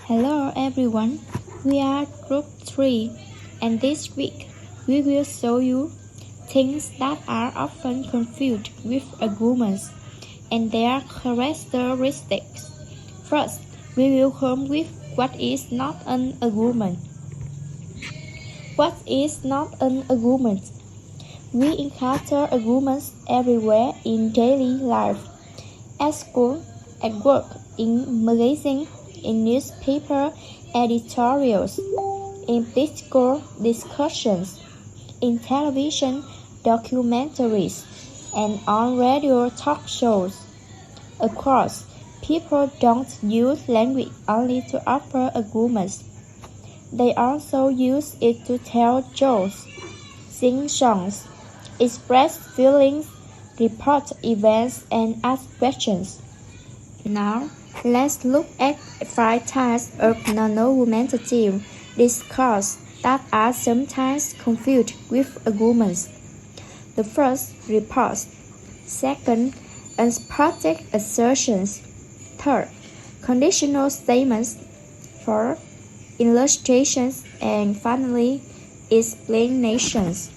Hello everyone, we are Group 3 and this week we will show you things that are often confused with arguments and their characteristics. First, we will come with what is not an argument. What is not an argument? We encounter arguments everywhere in daily life, at school, at work, in magazines, in newspaper editorials, in political discussions, in television documentaries, and on radio talk shows. Of course, people don't use language only to offer arguments. They also use it to tell jokes, sing songs, express feelings, report events, and ask questions. Now, let's look at 5 types of non-argumentative discourse that are sometimes confused with arguments. The first, reports. Second, unsupported assertions. Third, conditional statements. Fourth, illustrations. And finally, explanations.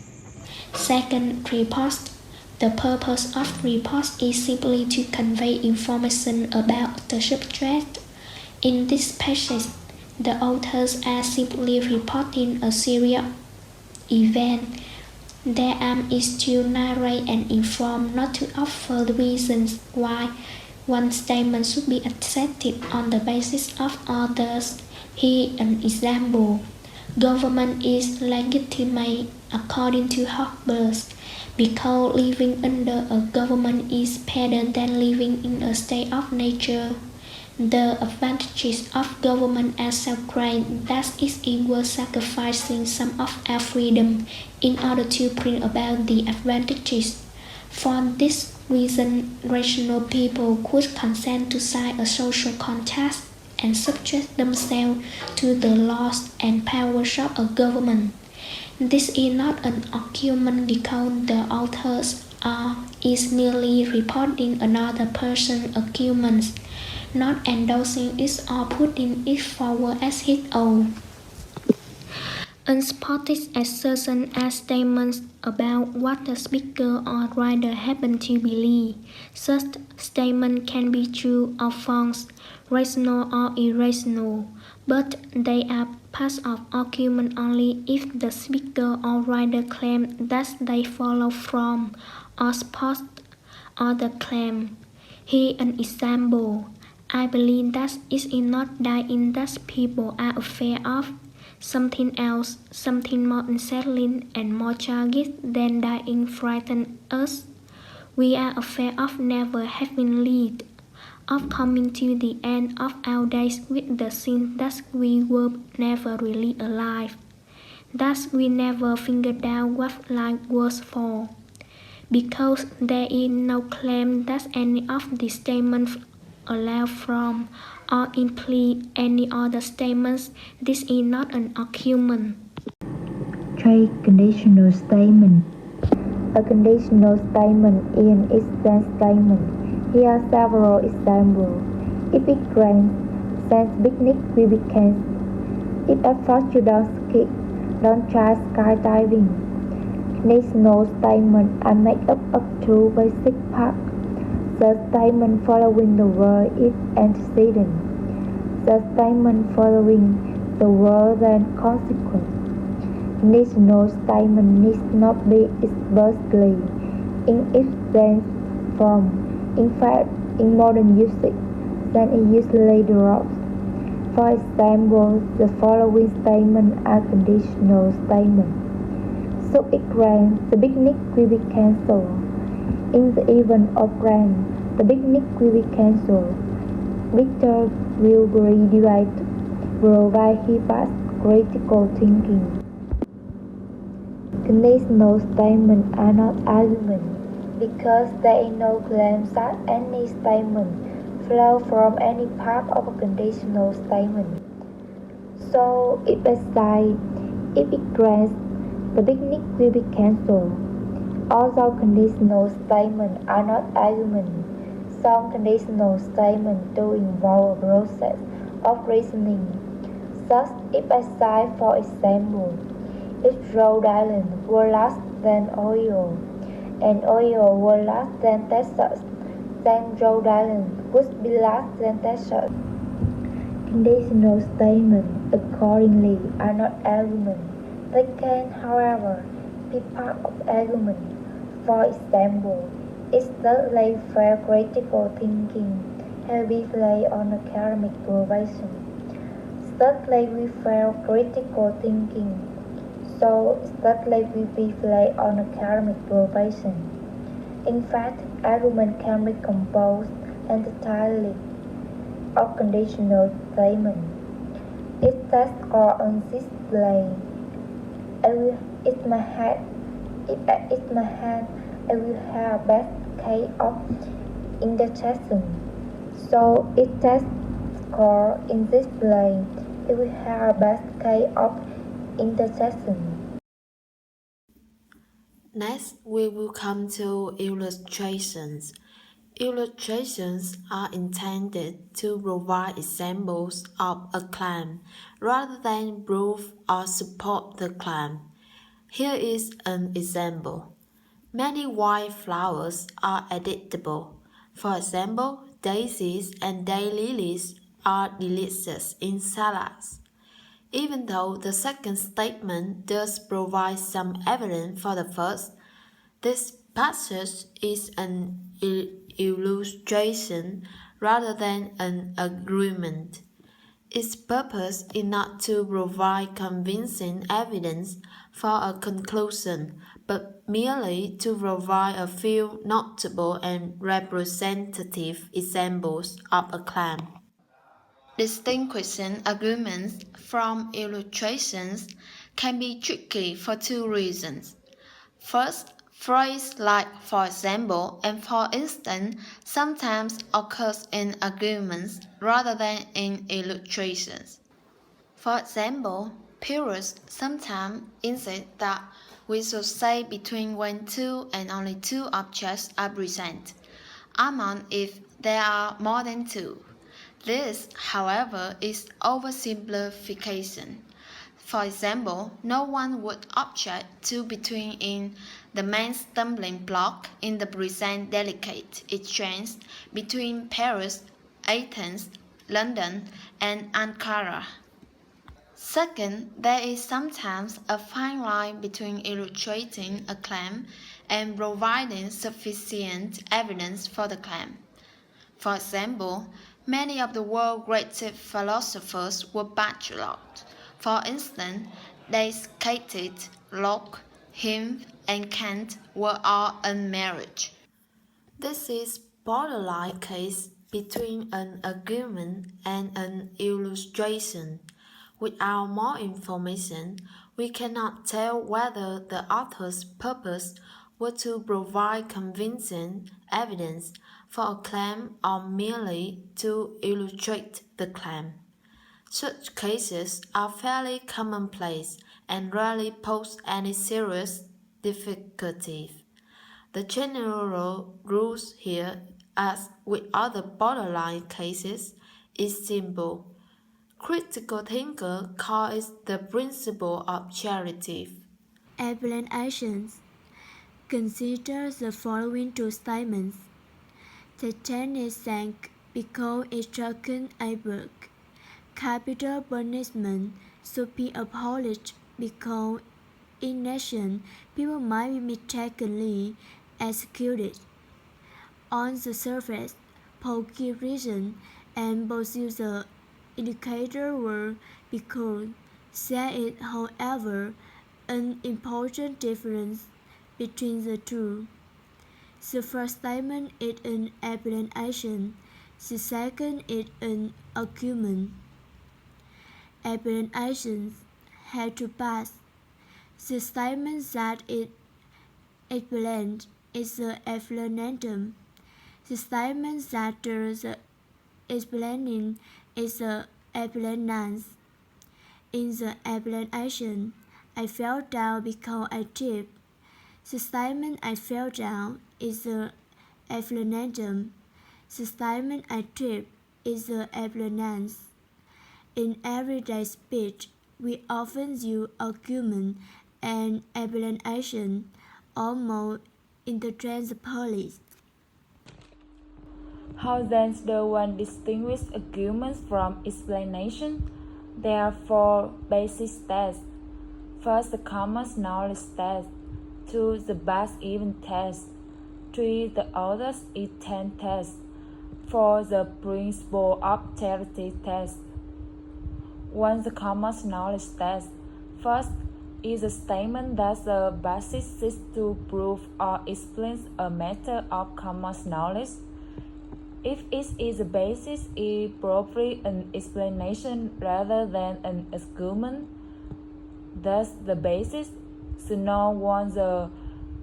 Second, report. The purpose of report is simply to convey information about the subject. In this passage, the authors are simply reporting a serious event. Their aim is to narrate and inform, not to offer the reasons why one statement should be accepted on the basis of others. Here an example. Government is legitimate according to Hobbes, because living under a government is better than living in a state of nature. The advantages of government are so great that it is worth sacrificing some of our freedom in order to bring about the advantages. For this reason, rational people could consent to sign a social contract and subject themselves to the laws and powers of a government. This is not an argument because the authors is merely reporting another person's arguments, not endorsing it or putting it forward as his own. Unsupported assertions are statements about what the speaker or writer happen to believe. Such statements can be true or false, rational or irrational, but they are part of argument only if the speaker or writer claims that they follow from or support other claim. Here an example. I believe that it is not dying that people are afraid of. Something else, something more unsettling and more tragic than dying frightens us. We are afraid of never having lived, of coming to the end of our days with the sense that we were never really alive, that we never figured out what life was for. Because there is no claim that any of these statements allow from or imply any other statements, this is not an argument. Three, conditional statement. A conditional statement is an if-then statement. Here are several examples. If it rains, then picnic will be cancelled. If at first you don't ski, don't try skydiving. Conditional statements are made up of two basic parts. The statement following the word is antecedent. The statement following the word then consequence. Conditional statement needs not be explicitly in if-then form. In fact, in modern usage, then it usually drops. For example, the following statements are conditional statements. So it rains, the picnic will be cancelled. In the event of rain, the picnic will be cancelled. Victor will graduate, provide he passed critical thinking. Conditional statements are not arguments because there is no claim that any statement flows from any part of a conditional statement. So if I say, if it rains, the picnic will be cancelled. Although conditional statements are not arguments, some conditional statements do involve a process of reasoning. Thus, if I say, for example, if Rhode Island were less than Ohio, and Ohio were less than Texas, then Rhode Island would be less than Texas. Conditional statements, accordingly, are not arguments. They can, however, be part of arguments. For example, is thirdly fair critical thinking heavily on academic probation? Thirdly, we fair critical thinking, so thirdly we rely on academic probation. In fact, argument can be composed entirely of conditional statements. If test score on this display, if my hand, I will have best case of indigestion. So if test score in this display, it will have best case of indigestion. Next, we will come to illustrations. Illustrations are intended to provide examples of a claim rather than prove or support the claim. Here is an example. Many white flowers are edible. For example, daisies and daylilies are delicious in salads. Even though the second statement does provide some evidence for the first, this passage is an illustration rather than an agreement. Its purpose is not to provide convincing evidence for a conclusion, but merely to provide a few notable and representative examples of a claim. Distinguishing arguments from illustrations can be tricky for two reasons. First, phrases like for example and for instance sometimes occurs in arguments rather than in illustrations. For example, purists sometimes insist that we should say between when two and only two objects are present, among if there are more than two. This, however, is oversimplification. For example, no one would object to between in the main stumbling block in the present delicate exchange between Paris, Athens, London, and Ankara. Second, there is sometimes a fine line between illustrating a claim and providing sufficient evidence for the claim. For example, many of the world's greatest philosophers were bachelors. For instance, Descartes, Locke, Hume, and Kant were all unmarried. This is borderline case between an argument and an illustration. Without more information, we cannot tell whether the author's purpose was to provide convincing evidence for a claim or merely to illustrate the claim. Such cases are fairly commonplace and rarely pose any serious difficulties. The general rule here, as with other borderline cases, is simple. Critical thinkers call it the principle of charity. Explanations. Consider the following two statements. Titanic sank because it struck an iceberg. Capital punishment should be abolished because in nation people might be mistakenly executed. On the surface, Paul gives reason and pursues the indicator were because there is, however, an important difference between the two. The first statement is an explanation, the second is an argument. Explanations have to pass. The statement that is explained is the explanandum. The statement that does the explaining is the explanans. In the explanation, I fell down because I tripped. The statement I fell down is the explanandum. The statement I tripped is the explanans. In everyday speech, we often use argument and explanation, almost interchangeably. How then does one distinguish arguments from explanation? There are four basic tests. First, the common knowledge test. 2. The past event test. 3. The others intent test. 4. The principle authority test. 1. The common knowledge test. First is a statement that the basis seeks to prove or explain a matter of common knowledge. If it is a basis, it provides an explanation rather than an argument. Thus, the basis should not want the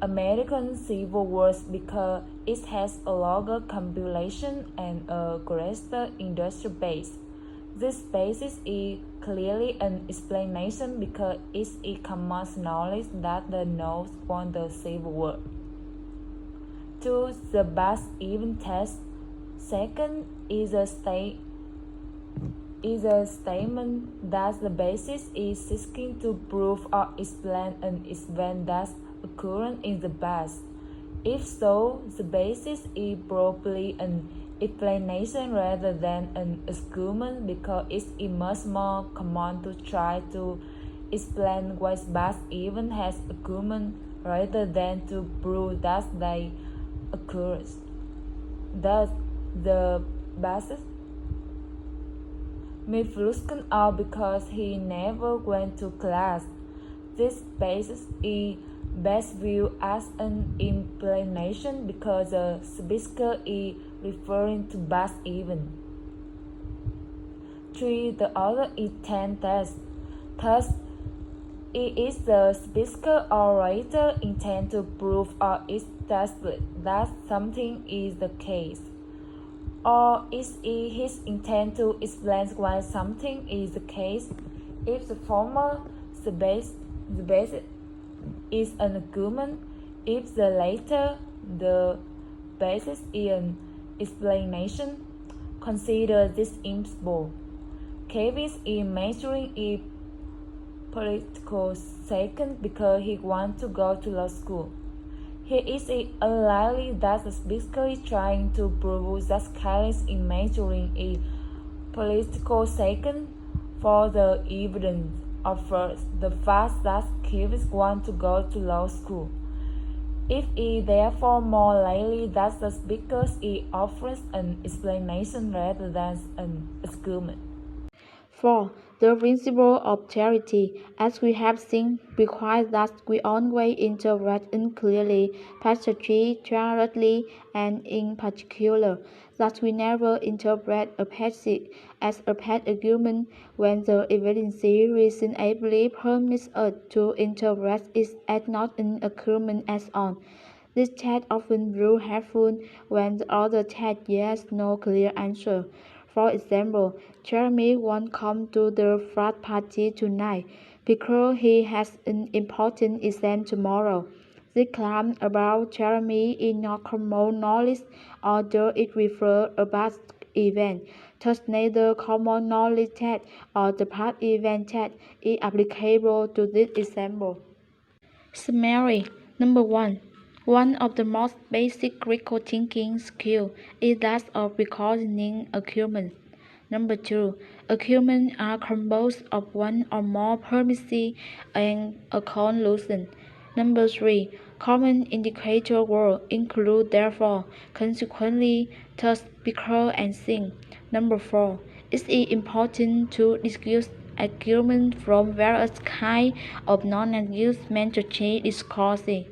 American Civil War because it has a longer compilation and a greater industrial base. This basis is clearly an explanation because it is common knowledge that the North won the Civil War. 2. The past event test. Second is a statement that the basis is seeking to prove or explain an event that occurred in the past. If so, the basis is probably an explanation rather than an argument because it is much more common to try to explain why past event has occurred rather than to prove that they occurred. Thus, the basis may fluken out because he never went to class. This basis is best viewed as an explanation because the speaker is referring to past event. 3. The other intent test. Thus, it is the speaker or writer intend to prove or establish that something is the case, or is it his intent to explain why something is the case. If the former, the basis is an argument. If the latter, the basis is an explanation. Consider this principle. Kevin is majoring in political science because he wants to go to law school. It is unlikely that the speaker is trying to prove that Kelly is majoring in political science for the evidence of the fact that Kevin wants to go to law school. It is therefore more likely that the speaker is offering an explanation rather than an argument. 4. The principle of authority, as we have seen, requires that we always interpret unclearly, passagely, thoroughly, and in particular, that we never interpret a passage as a past argument when the evidence reasonably permits us to interpret it as not an argument at all. This test often proves helpful when the other test yields no clear answer. For example, Jeremy won't come to the frat party tonight because he has an important exam tomorrow. This claim about Jeremy is not common knowledge, although it refers a past event. Thus, neither common knowledge test or the past event test is applicable to this example. Summary. Number 1. One of the most basic critical thinking skills is that of recognizing arguments. Number 2. Arguments are composed of one or more premises and a conclusion. Number 3. Common indicator words include therefore, consequently, thus, because, and since. Number 4. It is important to distinguish arguments from various kinds of non-argumentative discourses.